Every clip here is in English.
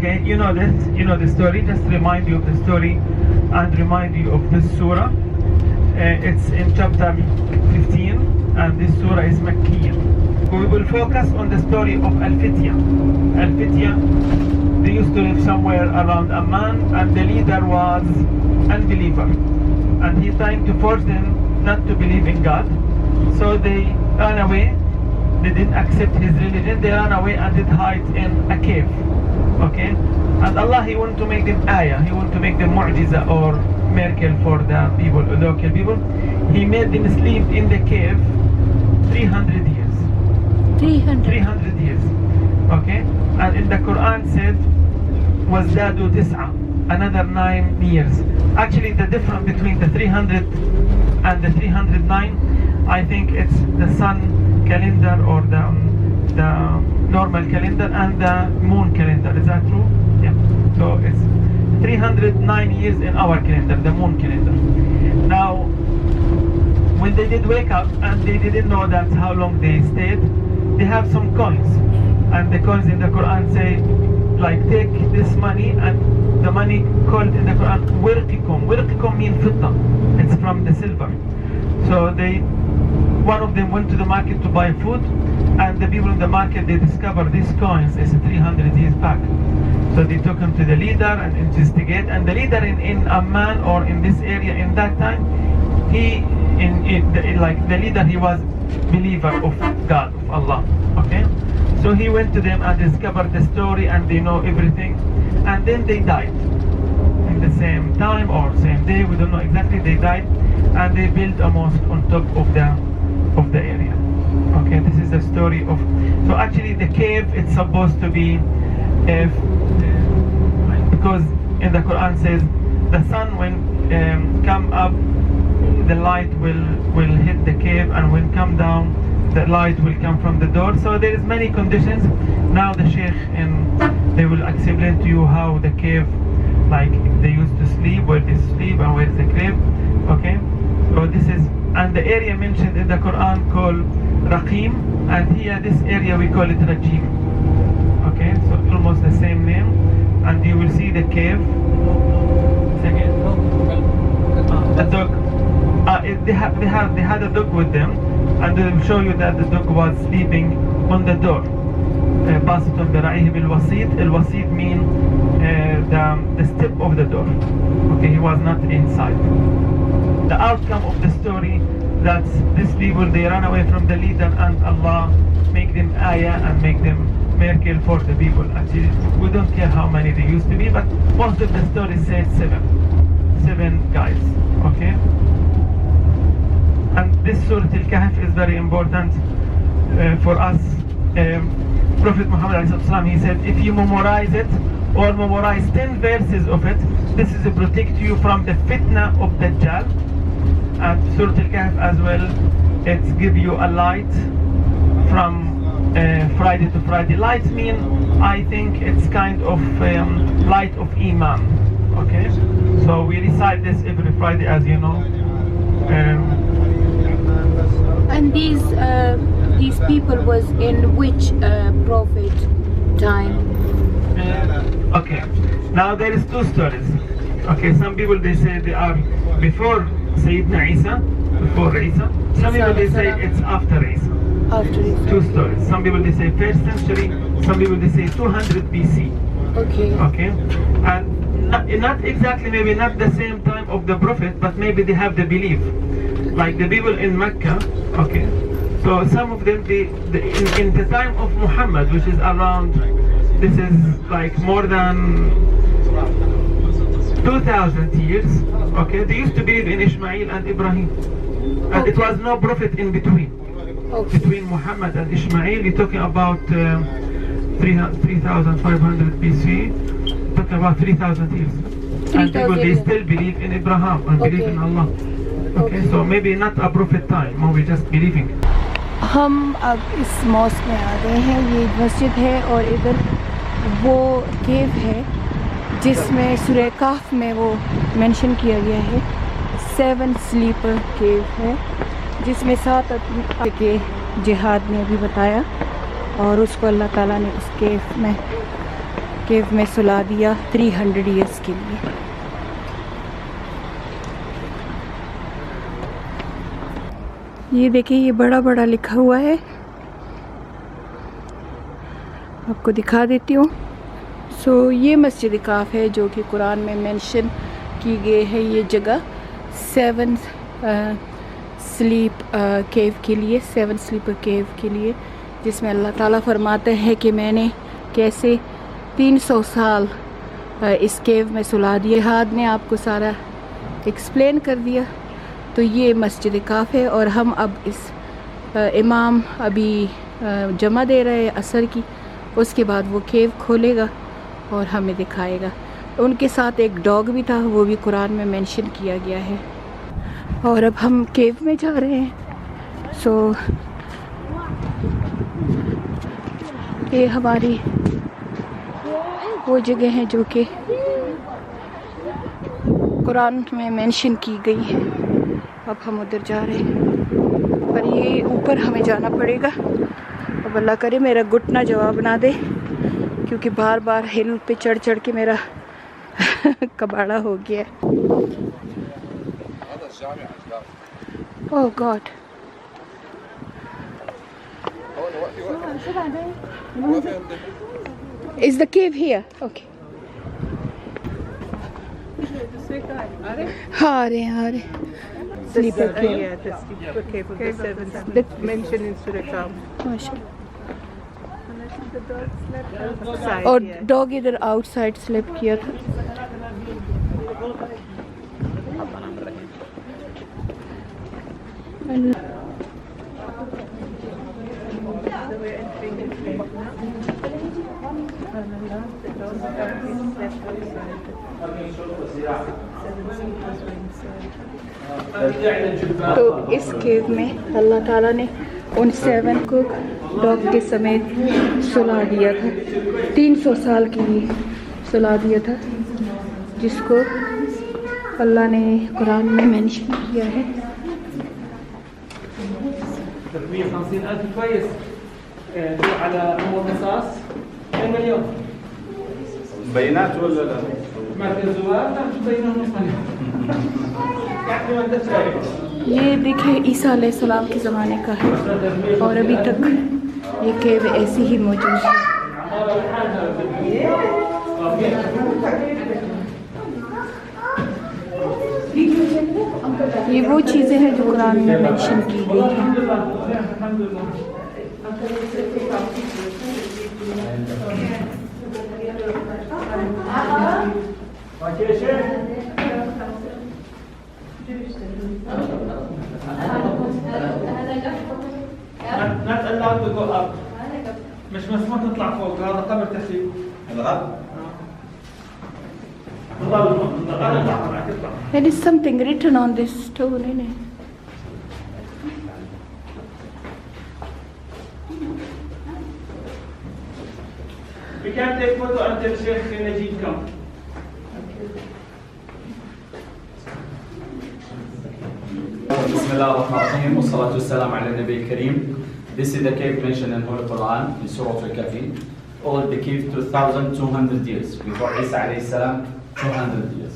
Okay, you know this, you know the story. Just remind you of the story and remind you of this surah. It's in chapter 15 and this surah is Makkiyah. We will focus on the story of Al-Fitya. Al-Fitya, they used to live somewhere around Amman and the leader was unbeliever. And he's trying to force them not to believe in God. So they ran away. They didn't accept his religion. They ran away and did hide in a cave. Okay? And Allah, He wanted to make them ayah. He wanted to make them mu'jiza or miracle for the people, local people. He made them sleep in the cave 300 years. 300 years. Okay? And in the Quran said, وَازْدَادُوا تِسْعَةً, another 9 years. Actually, the difference between the 300 and the 309, I think it's the sun calendar or the normal calendar and the moon calendar. Is that true? Yeah. So it's 309 years in our calendar, the moon calendar. Now, when they did wake up and they didn't know that's how long they stayed, they have some coins. And the coins in the Quran say, like, take this money, and the money called in the Quran wirqikum. Wirqikum means fitta. It's from the silver. So one of them went to the market to buy food, and the people in the market, they discovered these coins is 300 years back. So they took him to the leader and investigate. And the leader in Amman or in this area in that time, the leader, he was believer of God, of Allah. Okay. So he went to them and discovered the story, and they know everything. And then they died in the same time or same day, we don't know exactly. They died, and they built a mosque on top of the area. Okay, this is the story of. So actually, the cave, it's supposed to be, because in the Quran says the sun when come up, the light will hit the cave, and when come down, the light will come from the door. So there is many conditions. Now the Sheikh, they will explain to you how the cave, like they used to sleep, where they sleep and where is the cave. Okay, so this is, and the area mentioned in the Quran called Raqim, and here this area we call it Rajim. Okay, so almost the same name, and you will see the cave. Second, the dog. They had a dog with them, and they will show you that the dog was sleeping on the door. Basitun bira'ihi bil wasit. Al wasit mean the step of the door. Okay, he was not inside. The outcome of the story, that these people, they ran away from the leader, and Allah make them ayah and make them miracle for the people. Actually, we don't care how many they used to be, but most of the story says 7 guys. Okay. And this Surah Al-Kahf is very important for us. Prophet Muhammad ﷺ, he said, if you memorize it or memorize 10 verses of it, this is to protect you from the fitna of Dajjal. And Surah Al-Kahf as well, it's give you a light from Friday to Friday. Light mean, I think it's kind of light of Iman. Okay, so we recite this every Friday, as you know. And these people was in which prophet time? Okay, now there is 2 stories. Okay, some people they say they are before Sayyidina Isa, before Isa. Some people they say it's after Isa. After Isa. 2 stories. Some people they say 1st century. Some people they say 200 BC. Okay. Okay, and not exactly, maybe not the same time of the prophet, but maybe they have the belief. Like the people in Mecca, okay. So some of them, in the time of Muhammad, which is around, this is like more than 2,000 years, okay. They used to believe in Ishmael and Ibrahim, and it was no prophet in between. Okay. Between Muhammad and Ishmael, you're talking about 3,500 BC, talking about 3,000 years. And people, they still believe in Abraham and believe in Allah. Okay, so maybe not a prophet time, maybe just believing. हम अब इस mask में आ गए हैं. ये मस्जिद है और इधर वो केव है जिसमें सूरह कहफ में वो मेंशन किया गया है. 7 स्लीपर केव है जिसमें 7 आदमी के जिहाद ने अभी बताया, और उसको अल्लाह ताला ने उस केव में केव में सुला दिया 300 ईयर्स के लिए। ये देखिए, ये बड़ा बड़ा लिखा हुआ है, आपको दिखा देती हूँ। सो ये मस्जिद काफ है जो कि कुरान में मेंशन की गई है। ये जगह 7 स्लीप केव के लिए, 7 स्लीपर केव के लिए, जिसमें अल्लाह ताला फरमाते हैं कि मैंने कैसे 300 साल इस केव में सुला दिए। हाद ने आपको सारा एक्सप्लेन कर दिया। तो ये मस्जिद काफ है और हम अब इस इमाम अभी जमा दे रहे हैं असर की, उसके बाद वो केव खोलेगा और हमें दिखाएगा। उनके साथ एक डॉग भी था, वो भी कुरान में मेंशन किया गया है। और अब हम केव में जा रहे हैं। सो ये हमारी वो जगह है जो कि कुरान में मेंशन की गई है। अब हम उधर जा रहे हैं, पर ये ऊपर हमें जाना पड़ेगा। अब अल्लाह करे मेरा घुटना जवाब ना दे, क्योंकि बार बार हिल पे चढ़ चढ़ के मेरा कबाड़ा हो गया। Oh God, is the cave here? Okay, हाँ आ रहे हैं, आ रहे हैं। Sleeper cave. Yeah, the sleeper cave of the 7th mentioned in Surah Kahf. माशाल्लाह। Outside, और yeah. डॉग इधर आउटसाइड स्लिप किया था। So we're entering this cave now. SubhanAllah, the dog slept outside. 7 sleepers were inside. तो इस केव में अल्लाह ताला ने उन 7 को डॉग के समेत सुला दिया था। 300 साल के लिए सुला दिया था, जिसको अल्लाह ने कुरान में मेंशन किया है। 350,000 كويس. على أول قصاص كم مليون؟ بيانات ولا لا؟ مركز زوار لا مش بينهم مصنع. يعني ما أنت شايف. ये देखिए ईसा अलैहिस्सलाम के ज़माने का है और अभी तक ये केव ऐसी ही मौजूद है। ये वो चीज़ें हैं जो कुरान में मेंशन की गई हैं। not allowed to go up. مش مسموح تطلع فوق، هذا قبر تحليل. There is something written on this stone, isn't it? We can take photo until Sheikh Najib comes. بسم الله الرحمن الرحيم والصلاة والسلام على النبي الكريم. This is the cave mentioned in Holy Quran in Surah Al-Kahfi. All the cave 2,200 years before Isa alayhi salam, 200 years.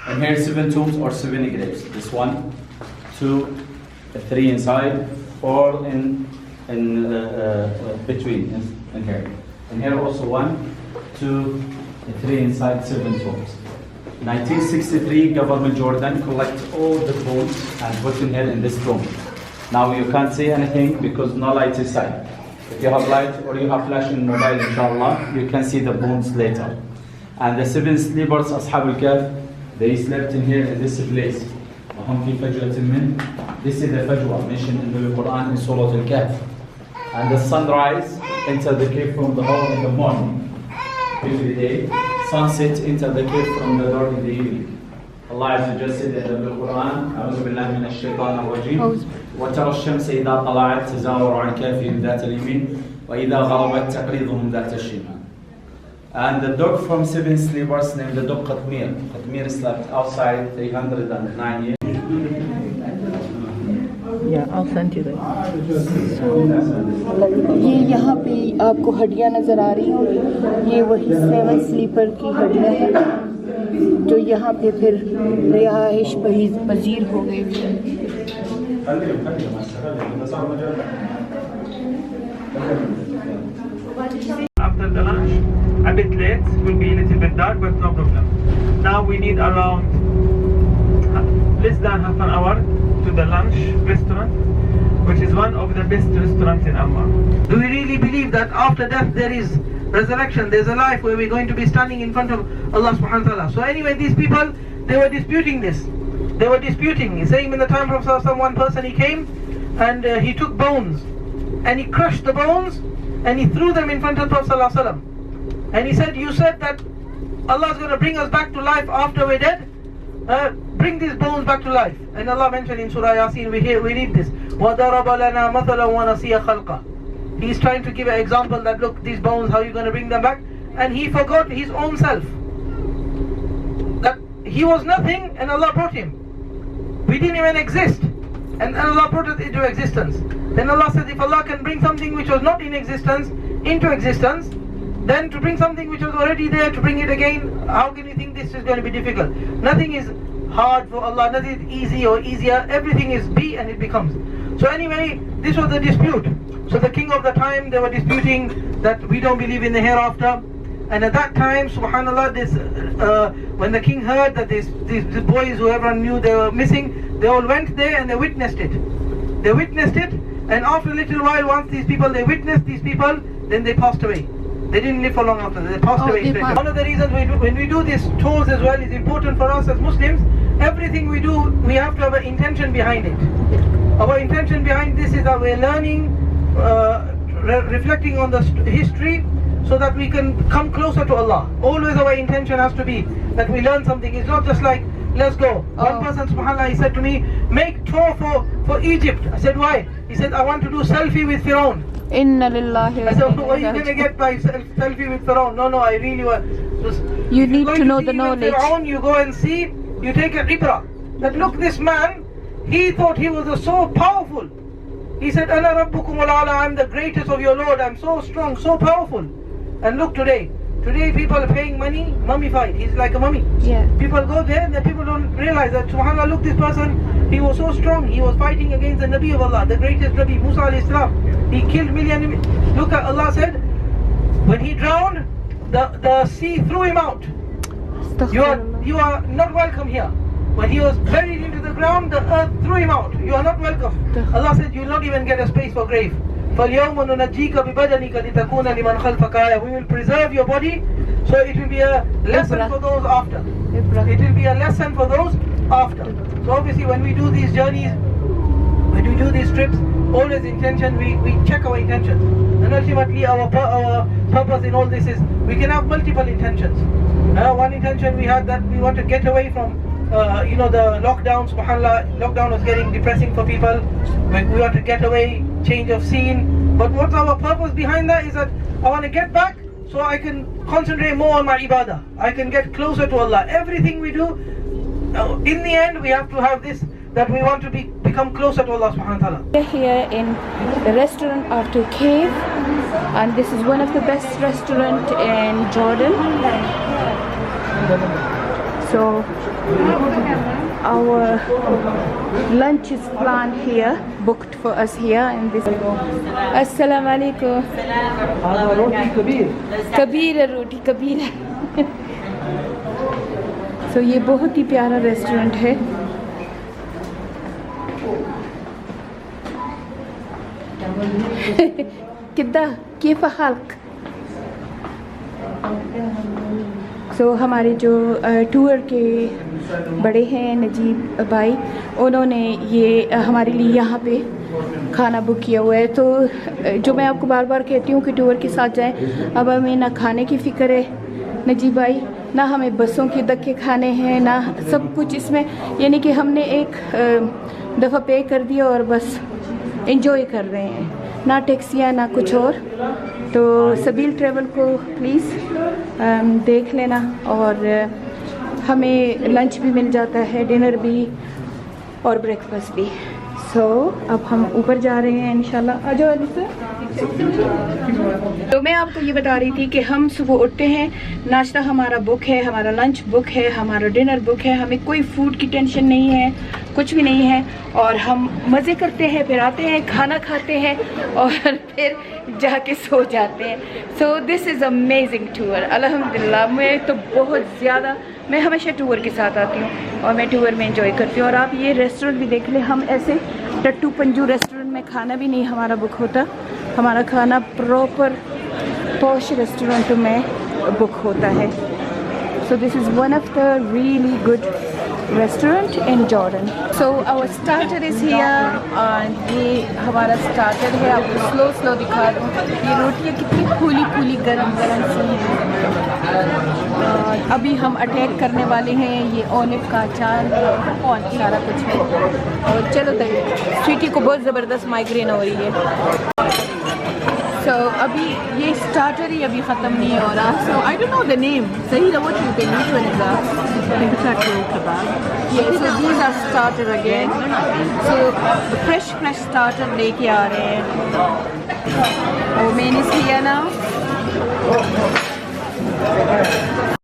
And here 7 tombs or 7 graves. This 1, 2, 3 inside, 4 in between in here. And here also 1, 2, 3 inside, 7 tombs. 1963, government Jordan collect all the bones and put in here in this tomb. Now you can't see anything because no light inside. If you have light or you have flash in mobile, inshallah, you can see the bones later. And the 7 sleepers, Ashab al-Kahf, they slept in here in this place. This is the Fajwa mentioned in the Quran in Surah Al-Kahf. And the sunrise enter the cave from the hall in the morning. Every day, sunset enter the cave from the door in the evening. Allah Azza wa Jalla said in the Quran, أعوذ بالله من الشيطان الرجيم وترى الشمس إذا طلعت تزاور عن كهفهم ذات اليمين وإذا غربت تقرضهم ذات الشمال. And the dog from 7 sleepers named the dog Qatmir. Qatmir slept outside 309 years. Yeah, I'll send you that. ये यहाँ पे आपको हड्डियाँ नज़र आ रही हैं, ये वही 7 स्लीपर की हड्डियाँ हैं जो यहाँ पे फिर रिहाइश पजीर हो गई थी। After the lunch, a bit late, will be a little bit dark, but no problem. Now we need around less than half an hour to the lunch restaurant, which is one of the best restaurants in Amman. Do we really believe that after death there is resurrection, there's a life where we're going to be standing in front of Allah subhanahu wa ta'ala? So anyway, these people, they were disputing this. They were disputing, saying in the time of Prophet, one person he came and he took bones and he crushed the bones and he threw them in front of Prophet ﷺ. And he said, you said that Allah is going to bring us back to life after we're dead. Bring these bones back to life. And Allah mentioned in Surah Yasin, we read this. وَضَرَبَ لَنَا مَثَلًا وَنَسِيَ خَلْقًا. He's trying to give an example that look, these bones, how are you going to bring them back? And he forgot his own self. That he was nothing and Allah brought him. We didn't even exist. And Allah brought it into existence. Then Allah said, if Allah can bring something which was not in existence into existence, then to bring something which was already there, to bring it again, how can you think this is going to be difficult? Nothing is hard for Allah, nothing is easy or easier. Everything is be and it becomes. So anyway, this was the dispute. So the king of the time, they were disputing that we don't believe in the hereafter. And at that time, subhanallah, when the king heard that these boys who everyone knew they were missing, they all went there and they witnessed it. They witnessed it, and after a little while, once they witnessed these people, then they passed away. They didn't live for long after that. They passed away straight away. One of the reasons when we do these tours as well is important for us as Muslims. Everything we do, we have to have an intention behind it. Our intention behind this is that we're learning, reflecting on the history, so that we can come closer to Allah. Always our intention has to be that we learn something. It's not just like, let's go. One person, subhanAllah, he said to me, make tour for Egypt. I said, why? He said, I want to do selfie with Firaun. Inna lillahi wa I said, inna what are you going to get by selfie with Firaun? No, I really want. You need to know the knowledge. Firaun, you go and see, you take a ibrah. That look, this man, he thought he was so powerful. He said, Ana Rabbukum al-Ala, I'm the greatest of your Lord. I'm so strong, so powerful. And look today people are paying money, mummified. He's like a mummy. Yeah. People go there and the people don't realize that, subhanAllah, look, this person, he was so strong. He was fighting against the Nabi of Allah, the greatest Nabi, Musa alayhi salam. He killed millions. Look at Allah said, when he drowned, the sea threw him out. You are not welcome here. When he was buried into the ground, the earth threw him out. You are not welcome. Allah said, you will not even get a space for grave. فَالْيَوْمَ نُنَجِّيكَ بِبَدَنِكَ لِتَكُونَ لِمَنْ خَلْفَكَ آيَةً. We will preserve your body, so it will be a lesson for those after. It will be a lesson for those after. So obviously when we do these journeys, when we do these trips, always intention, we check our intentions. And ultimately our purpose in all this is, we can have multiple intentions. One intention we had that we want to get away from the lockdown. SubhanAllah, lockdown was getting depressing for people. We want to get away, change of scene. But what's our purpose behind that is that I want to get back so I can concentrate more on my ibadah. I can get closer to Allah. Everything we do, in the end we have to have this, that we want to become closer to Allah subhanahu wa ta'ala. We're here in the restaurant After Cave, and this is one of the best restaurants in Jordan. So our lunch is planned here, booked for us here in this. Assalamu alaikum. Kabir roti kabir. So ये बहुत ही प्यारा restaurant है. किद्दा كيف حالك? सो हमारे जो tour के बड़े हैं नजीब भाई, उन्होंने ये हमारे लिए यहाँ पे खाना बुक किया हुआ है. तो जो मैं आपको बार बार कहती हूँ कि टूर के साथ जाएं. अब हमें ना खाने की फ़िक्र है नजीब भाई, ना हमें बसों के धक्के खाने हैं, ना सब कुछ इसमें, यानी कि हमने एक दफ़ा पे कर दिया और बस एंजॉय कर रहे हैं, ना टैक्सियाँ ना कुछ और. तो सबील ट्रैवल को प्लीज़ देख लेना, और हमें लंच भी मिल जाता है, डिनर भी और ब्रेकफास्ट भी. सो अब हम ऊपर जा रहे हैं इंशाल्लाह। आ जाओ अलीसा। तो मैं आपको ये बता रही थी कि हम सुबह उठते हैं, नाश्ता हमारा बुक है, हमारा लंच बुक है, हमारा डिनर बुक है, हमें कोई फूड की टेंशन नहीं है, कुछ भी नहीं है, और हम मज़े करते हैं, फिर आते हैं, खाना खाते हैं और फिर जाके सो जाते हैं। सो दिस इज़ अमेजिंग टूर अल्हम्दुलिल्लाह। मैं हमेशा टूर के साथ आती हूँ और मैं टूर में एंजॉय करती हूँ। और आप ये रेस्टोरेंट भी देख लें, हम ऐसे टट्टू पंजू रेस्टोरेंट में खाना भी नहीं हमारा बुक होता, हमारा खाना प्रॉपर पॉश रेस्टोरेंट में बुक होता है। So this is one of the really good restaurant in Jordan. So our starter is here, और ये हमारा स्टार्टर है। आपको स्लो दिखा दूँ, ये रोटियाँ कितनी फूली गरम सी हैं। और अभी हम अटैक करने वाले हैं, ये ओलिव का अचार है और सारा कुछ है। और चलो तक स्वीटी को बहुत ज़बरदस्त माइग्रेन हो रही है। So, अभी ये स्टार्टर ही अभी ख़त्म नहीं हो रहा। So I don't know the name. सही रहो चुके नहीं तो so these are starter again. So fresh starter लेके आ रहे हैं। Oh, main is here now.